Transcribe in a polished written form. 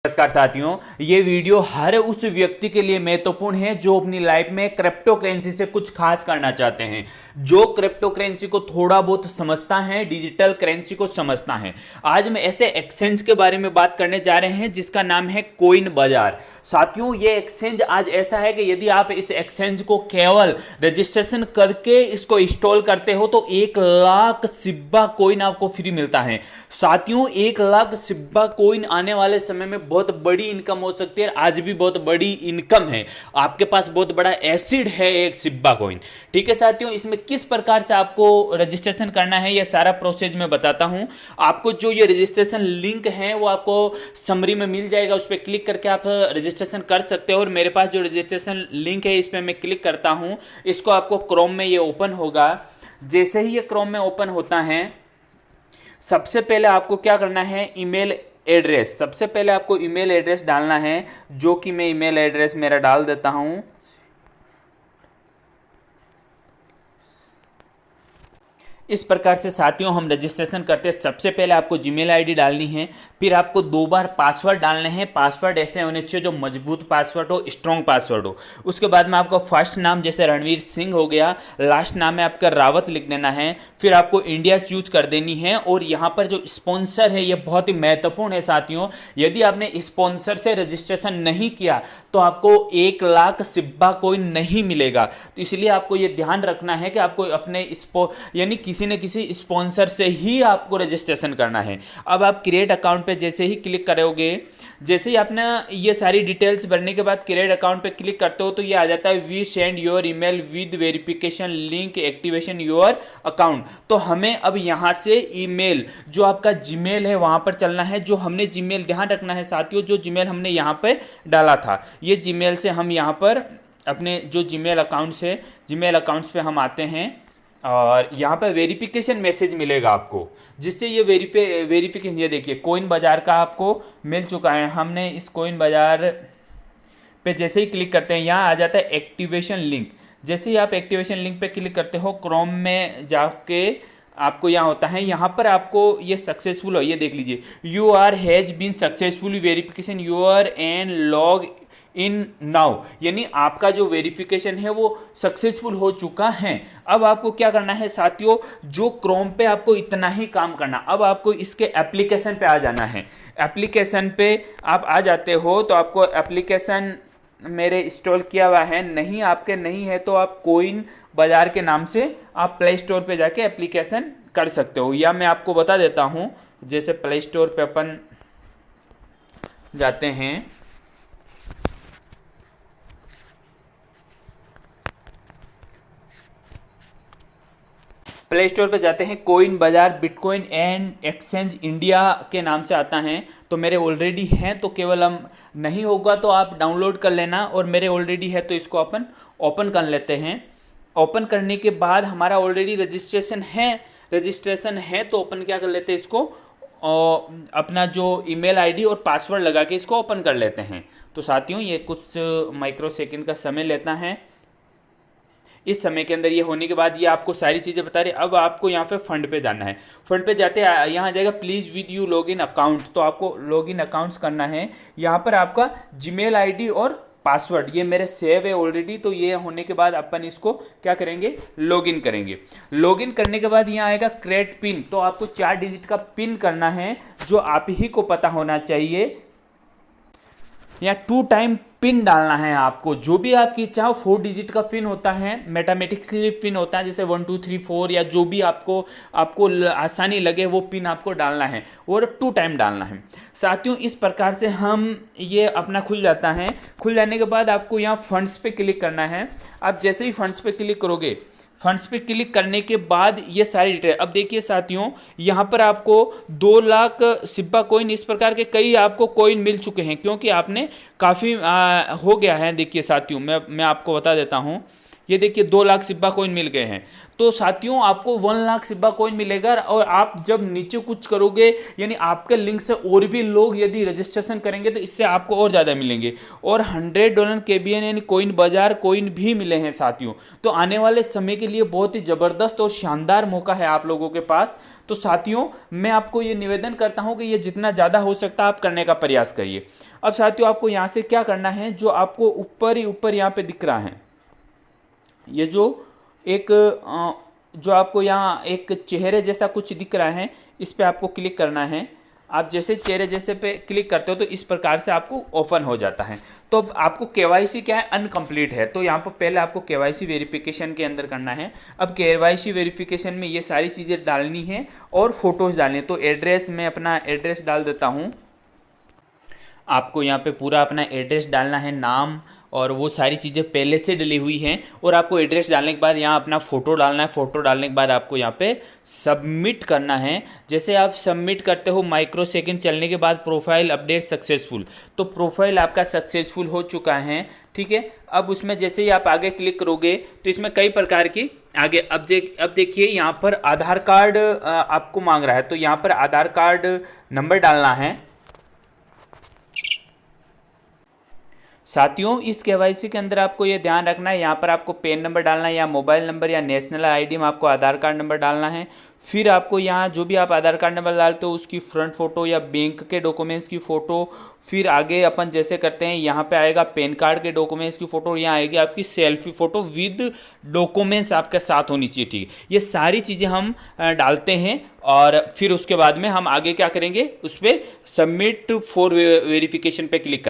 नमस्कार साथियों, ये वीडियो हर उस व्यक्ति के लिए महत्वपूर्ण है जो अपनी लाइफ में क्रिप्टो करेंसी से कुछ खास करना चाहते हैं, जो क्रिप्टो करेंसी को थोड़ा बहुत समझता है, डिजिटल करेंसी को समझता है। आज हम ऐसे एक्सचेंज के बारे में बात करने जा रहे हैं जिसका नाम है कोइन बाजार। साथियों, ये एक्सचेंज आज ऐसा है कि यदि आप इस एक्सचेंज को केवल रजिस्ट्रेशन करके इसको इंस्टॉल करते हो तो 1 लाख सिब्बा कोइन आपको फ्री मिलता है। साथियों, 1 लाख सिब्बा कोइन आने वाले समय में बहुत बड़ी इनकम हो सकती है। आज भी बहुत बड़ी इनकम है, आपके पास बहुत बड़ा एसिड है एक सिब्बा कॉइन। ठीक है साथियों, इसमें किस प्रकार से आपको रजिस्ट्रेशन करना है यह सारा प्रोसेस मैं बताता हूं। आपको जो ये रजिस्ट्रेशन लिंक है वो आपको समरी में मिल जाएगा, उस पर क्लिक करके आप रजिस्ट्रेशन कर सकते हो। और मेरे पास जो रजिस्ट्रेशन लिंक है इस पर मैं क्लिक करता हूं, इसको आपको क्रोम में ये ओपन होगा। जैसे ही ये क्रोम में ओपन होता है, सबसे पहले आपको क्या करना है, ईमेल एड्रेस। सबसे पहले आपको ईमेल एड्रेस डालना है, जो कि मैं ईमेल एड्रेस मेरा डाल देता हूं। इस प्रकार से साथियों हम रजिस्ट्रेशन करते हैं। सबसे पहले आपको जीमेल आईडी डालनी है, फिर आपको 2 बार पासवर्ड डालने हैं। पासवर्ड ऐसे होने चाहिए जो मजबूत पासवर्ड हो, स्ट्रॉन्ग पासवर्ड हो। उसके बाद में आपका फर्स्ट नाम जैसे रणवीर सिंह हो गया, लास्ट नाम में आपका रावत लिख देना है। फिर आपको इंडिया चूज कर देनी है। और यहाँ पर जो स्पॉन्सर है ये बहुत ही महत्वपूर्ण है साथियों। यदि आपने स्पॉन्सर से रजिस्ट्रेशन नहीं किया तो आपको 1 लाख सिब्बा कोइन नहीं मिलेगा। तो इसलिए आपको ये ध्यान रखना है कि आपको अपने यानी किसी न किसी स्पॉन्सर से ही आपको रजिस्ट्रेशन करना है। अब आप क्रिएट अकाउंट पे जैसे ही क्लिक करोगे, जैसे ही आपने ये सारी डिटेल्स भरने के बाद क्रिएट अकाउंट पे क्लिक करते हो तो ये आ जाता है we send your email with verification link activation your account. तो हमें अब यहाँ से ईमेल जो आपका जीमेल है वहाँ पर चलना है। जो हमने जीमेल, ध्यान रखना है साथियों, जो जीमेल हमने यहाँ पे डाला था, ये जीमेल से हम यहाँ पर अपने जो जीमेल अकाउंट्स है, जीमेल अकाउंट्स पे हम आते हैं और यहाँ पर वेरिफिकेशन मैसेज मिलेगा आपको, जिससे ये वेरिफिकेशन, ये देखिए कोइन बाजार का आपको मिल चुका है। हमने इस कोइन बाजार पे जैसे ही क्लिक करते हैं यहाँ आ जाता है एक्टिवेशन लिंक। जैसे ही आप एक्टिवेशन लिंक पे क्लिक करते हो, क्रोम में जाके आपको यहाँ होता है, यहाँ पर आपको ये सक्सेसफुल हो, ये देख लीजिए, you are has been successfully verification your and log in now, यानी आपका जो वेरिफिकेशन है वो सक्सेसफुल हो चुका है। अब आपको क्या करना है साथियों, जो क्रोम पे आपको इतना ही काम करना। अब आपको इसके एप्लीकेशन पे आ जाना है। एप्लीकेशन पे आप आ जाते हो तो आपको एप्लीकेशन मेरे इंस्टॉल किया हुआ है, नहीं आपके नहीं है तो आप कोइन बाजार के नाम से आप प्ले स्टोर पे जाके एप्लीकेशन कर सकते हो। या मैं आपको बता देता हूँ, जैसे प्ले स्टोर पे अपन जाते हैं, प्ले स्टोर पे जाते हैं, कोइन बाजार बिटकॉइन एंड एक्सचेंज इंडिया के नाम से आता है। तो मेरे ऑलरेडी हैं तो केवल हम नहीं होगा तो आप डाउनलोड कर लेना, और मेरे ऑलरेडी है तो इसको अपन ओपन कर लेते हैं। ओपन करने के बाद हमारा ऑलरेडी रजिस्ट्रेशन है तो अपन क्या कर लेते हैं, इसको अपना जो ईमेल आईडी और पासवर्ड लगा के इसको ओपन कर लेते हैं। तो साथियों ये कुछ माइक्रो सेकेंड का समय लेता है। इस समय के अंदर ये होने के बाद ये आपको सारी चीज़ें बता रही है। अब आपको यहाँ पे फंड पे जाना है। फंड पे जाते हैं यहाँ जाएगा please with you login account, तो आपको लॉगिन अकाउंट्स करना है। यहाँ पर आपका जीमेल आईडी और पासवर्ड ये मेरे सेव है ऑलरेडी, तो ये होने के बाद अपन इसको क्या करेंगे, लॉगिन करेंगे। लॉगिन करने के बाद यहाँ आएगा क्रिएट पिन, तो आपको 4 डिजिट का पिन करना है जो आप ही को पता होना चाहिए। या 2 टाइम पिन डालना है आपको, जो भी आपकी इच्छा हो। 4 डिजिट का पिन होता है, मैथमेटिक्सली पिन होता है, जैसे 1 2 3 4 या जो भी आपको आसानी लगे वो पिन आपको डालना है, और 2 टाइम डालना है। साथियों इस प्रकार से हम ये अपना खुल जाता है। खुल जाने के बाद आपको यहाँ फंड्स पे क्लिक करना है। आप जैसे ही फंड्स पे क्लिक करोगे, फंड्स पे क्लिक करने के बाद ये सारी डिटेल, अब देखिए साथियों यहाँ पर आपको 2 लाख सिब्बा कोइन, इस प्रकार के कई आपको कोइन मिल चुके हैं, क्योंकि आपने काफ़ी हो गया है। देखिए साथियों मैं आपको बता देता हूँ, ये देखिए 2 लाख सिब्बा कॉइन मिल गए हैं। तो साथियों आपको 1 लाख सिब्बा कॉइन मिलेगा, और आप जब नीचे कुछ करोगे यानी आपके लिंक से और भी लोग यदि रजिस्ट्रेशन करेंगे तो इससे आपको और ज़्यादा मिलेंगे। और $100 KBN यानी कॉइन बाजार कॉइन भी मिले हैं साथियों। तो आने वाले समय के लिए बहुत ही ज़बरदस्त और शानदार मौका है आप लोगों के पास। तो साथियों मैं आपको ये निवेदन करता हूँ कि ये जितना ज़्यादा हो सकता है आप करने का प्रयास करिए। अब साथियों आपको यहाँ से क्या करना है, जो आपको ऊपर ही ऊपर यहाँ पे दिख रहा है, ये जो एक जो आपको यहाँ एक चेहरे जैसा कुछ दिख रहा है, इस पे आपको क्लिक करना है। आप जैसे चेहरे जैसे पे क्लिक करते हो तो इस प्रकार से आपको ओपन हो जाता है। तो अब आपको केवाईसी क्या है, अनकम्प्लीट है, तो यहाँ पर पहले आपको केवाईसी वेरिफिकेशन के अंदर करना है। अब केवाईसी वेरिफिकेशन में ये सारी चीज़ें डालनी है और फोटोज़ डालनी है। तो एड्रेस, मैं अपना एड्रेस डाल देता हूँ। आपको यहाँ पे पूरा अपना एड्रेस डालना है, नाम और वो सारी चीज़ें पहले से डली हुई हैं। और आपको एड्रेस डालने के बाद यहाँ अपना फ़ोटो डालना है। फ़ोटो डालने के बाद आपको यहाँ पे सबमिट करना है। जैसे आप सबमिट करते हो माइक्रो सेकंड चलने के बाद प्रोफाइल अपडेट सक्सेसफुल, तो प्रोफाइल आपका सक्सेसफुल हो चुका है। ठीक है, अब उसमें जैसे ही आप आगे क्लिक करोगे तो इसमें कई प्रकार की आगे अब देखिए यहाँ पर आधार कार्ड आपको मांग रहा है, तो यहाँ पर आधार कार्ड नंबर डालना है। साथियों इस केवाईसी के अंदर आपको ये ध्यान रखना है, यहाँ पर आपको पैन नंबर डालना है या मोबाइल नंबर या नेशनल आईडी में आपको आधार कार्ड नंबर डालना है। फिर आपको यहाँ जो भी आप आधार कार्ड नंबर डालते हो उसकी फ्रंट फ़ोटो या बैंक के डॉक्यूमेंट्स की फ़ोटो, फिर आगे अपन जैसे करते हैं यहाँ पे आएगा पैन कार्ड के डॉक्यूमेंट्स की फ़ोटो, यहाँ आएगी आपकी सेल्फी फ़ोटो विद डॉक्यूमेंट्स आपके साथ होनी चाहिए। ठीक है, ये सारी चीज़ें हम डालते हैं और फिर उसके बाद में हम आगे क्या करेंगे, उस पर सबमिट फॉर वेरिफिकेशन पे क्लिक